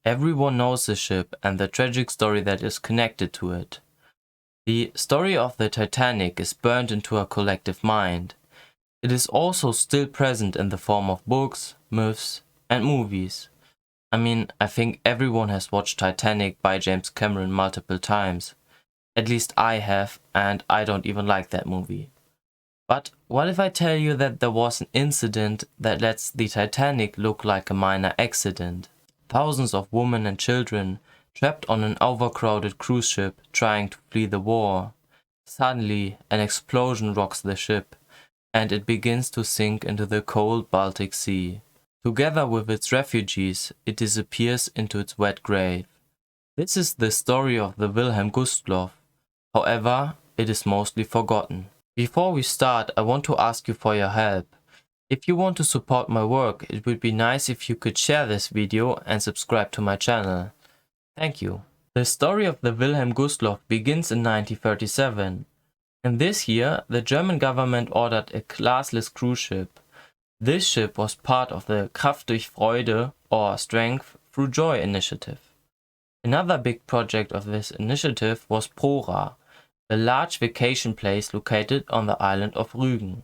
Everyone knows the ship and the tragic story that is connected to it. The story of the Titanic is burned into our collective mind. It is also still present in the form of books, myths, and movies. I think everyone has watched Titanic by James Cameron multiple times. At least I have, and I don't even like that movie. But what if I tell you that there was an incident that lets the Titanic look like a minor accident? Thousands of women and children trapped on an overcrowded cruise ship trying to flee the war. Suddenly, an explosion rocks the ship, and it begins to sink into the cold Baltic Sea. Together with its refugees, it disappears into its wet grave. This is the story of the Wilhelm Gustloff. However, it is mostly forgotten. Before we start, I want to ask you for your help. If you want to support my work, it would be nice if you could share this video and subscribe to my channel. Thank you. The story of the Wilhelm Gustloff begins in 1937. In this year, the German government ordered a classless cruise ship. This ship was part of the Kraft durch Freude, or Strength Through Joy initiative. Another big project of this initiative was Prora, a large vacation place located on the island of Rügen.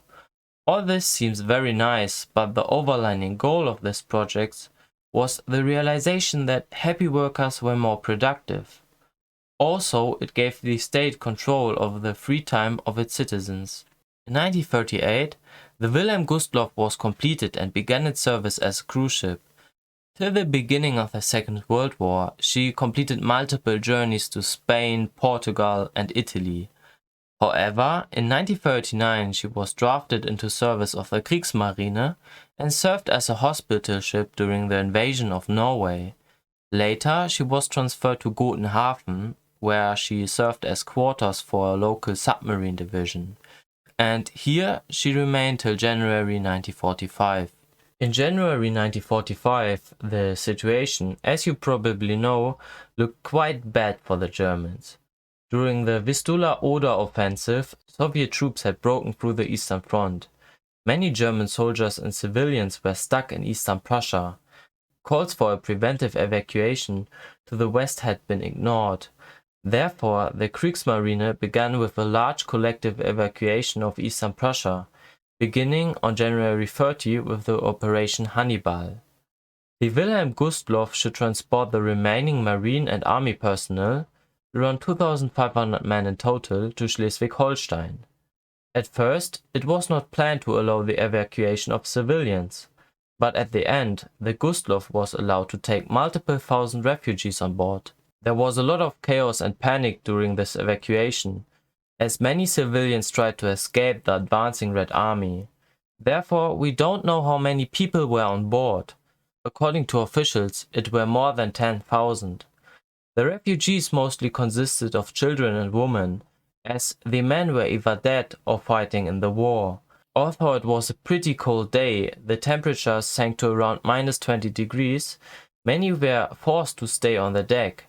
All this seems very nice, but the overlining goal of this project was the realization that happy workers were more productive. Also, it gave the state control over the free time of its citizens. In 1938, the Wilhelm Gustloff was completed and began its service as a cruise ship. Till the beginning of the Second World War, she completed multiple journeys to Spain, Portugal, and Italy. However, in 1939 she was drafted into service of the Kriegsmarine and served as a hospital ship during the invasion of Norway. Later she was transferred to Gotenhafen, where she served as quarters for a local submarine division. And here she remained till January 1945. In January 1945, the situation, as you probably know, looked quite bad for the Germans. During the Vistula-Oder offensive, Soviet troops had broken through the Eastern Front. Many German soldiers and civilians were stuck in Eastern Prussia. Calls for a preventive evacuation to the west had been ignored. Therefore, the Kriegsmarine began with a large collective evacuation of Eastern Prussia, beginning on January 30 with the Operation Hannibal. The Wilhelm Gustloff should transport the remaining marine and army personnel, around 2,500 men in total, to Schleswig-Holstein. At first, it was not planned to allow the evacuation of civilians, but at the end, the Gustloff was allowed to take multiple thousand refugees on board. There was a lot of chaos and panic during this evacuation, as many civilians tried to escape the advancing Red Army. Therefore, we don't know how many people were on board. According to officials, it were more than 10,000. The refugees mostly consisted of children and women, as the men were either dead or fighting in the war. Although it was a pretty cold day, the temperatures sank to around -20 degrees, many were forced to stay on the deck.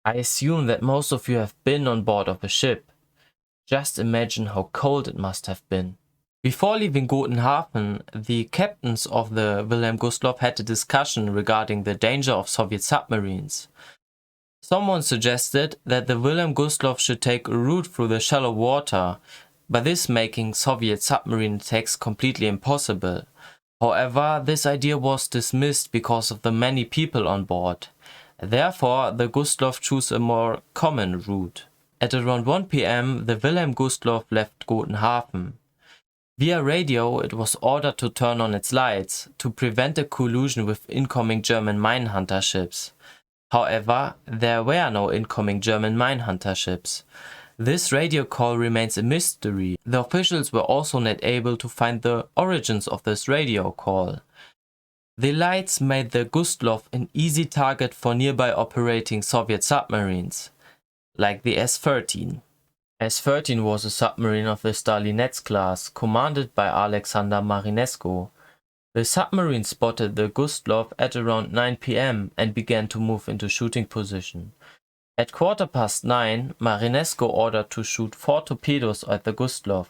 I assume that most of you have been on board of a ship. Just imagine how cold it must have been. Before leaving Gotenhafen, the captains of the Wilhelm Gustloff had a discussion regarding the danger of Soviet submarines. Someone suggested that the Wilhelm Gustloff should take a route through the shallow water, by this making Soviet submarine attacks completely impossible. However, this idea was dismissed because of the many people on board. Therefore, the Gustloff chose a more common route. At around 1 p.m., the Wilhelm Gustloff left Gotenhafen. Via radio, it was ordered to turn on its lights, to prevent a collision with incoming German minehunter ships. However, there were no incoming German minehunter ships. This radio call remains a mystery. The officials were also not able to find the origins of this radio call. The lights made the Gustloff an easy target for nearby operating Soviet submarines, like the S-13. S-13 was a submarine of the Stalinets class, commanded by Alexander Marinescu. The submarine spotted the Gustloff at around 9 p.m. and began to move into shooting position. At 9:15, Marinescu ordered to shoot 4 torpedoes at the Gustloff.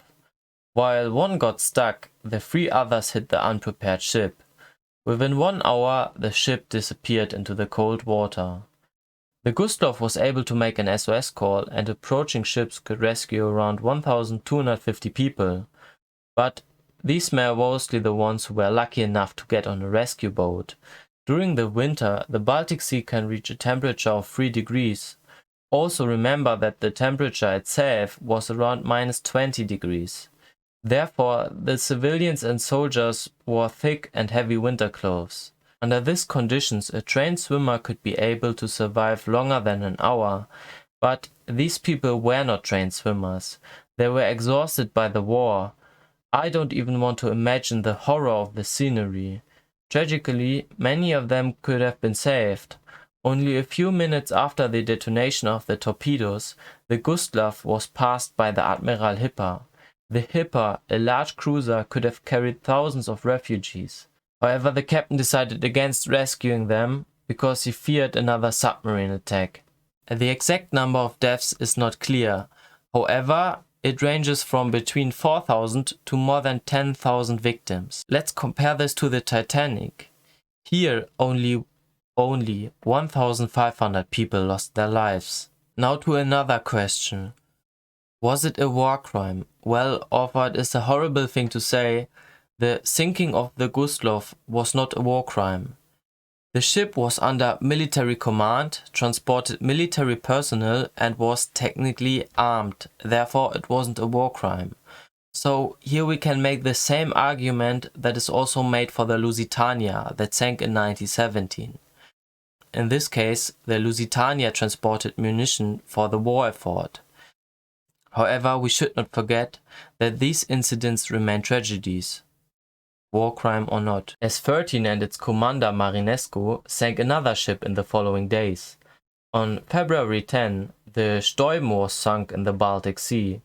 While one got stuck, the 3 others hit the unprepared ship. Within 1 hour, the ship disappeared into the cold water. The Gustloff was able to make an SOS call, and approaching ships could rescue around 1,250 people, but these were mostly the ones who were lucky enough to get on a rescue boat. During the winter, the Baltic Sea can reach a temperature of 3 degrees. Also remember that the temperature itself was around -20 degrees. Therefore, the civilians and soldiers wore thick and heavy winter clothes. Under these conditions, a trained swimmer could be able to survive longer than an hour, but these people were not trained swimmers. They were exhausted by the war. I don't even want to imagine the horror of the scenery. Tragically, many of them could have been saved. Only a few minutes after the detonation of the torpedoes, the Gustloff was passed by the Admiral Hipper. The Hipper, a large cruiser, could have carried thousands of refugees. However, the captain decided against rescuing them because he feared another submarine attack. The exact number of deaths is not clear. However, it ranges from between 4,000 to more than 10,000 victims. Let's compare this to the Titanic. Here, only 1,500 people lost their lives. Now to another question. Was it a war crime? Well, although it is a horrible thing to say, the sinking of the Gustloff was not a war crime. The ship was under military command, transported military personnel, and was technically armed. Therefore, it wasn't a war crime. So here we can make the same argument that is also made for the Lusitania that sank in 1917. In this case, the Lusitania transported munition for the war effort. However, we should not forget that these incidents remain tragedies, war crime or not. S-13 and its commander Marinescu sank another ship in the following days. On February 10, the Stoim was sunk in the Baltic Sea,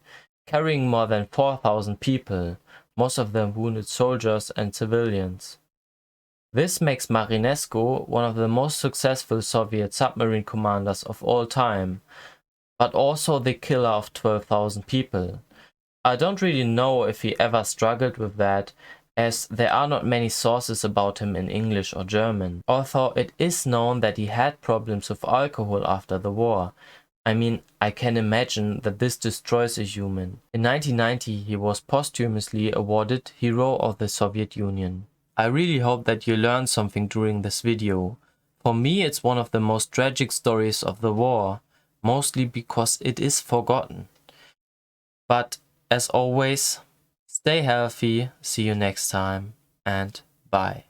carrying more than 4,000 people, most of them wounded soldiers and civilians. This makes Marinescu one of the most successful Soviet submarine commanders of all time, but also the killer of 12,000 people. I don't really know if he ever struggled with that, as there are not many sources about him in English or German, although it is known that he had problems with alcohol after the war. I mean, I can imagine that this destroys a human. In 1990 he was posthumously awarded Hero of the Soviet Union. I really hope that you learned something during this video. For me it's one of the most tragic stories of the war, mostly because it is forgotten. But as always, stay healthy, see you next time, and bye.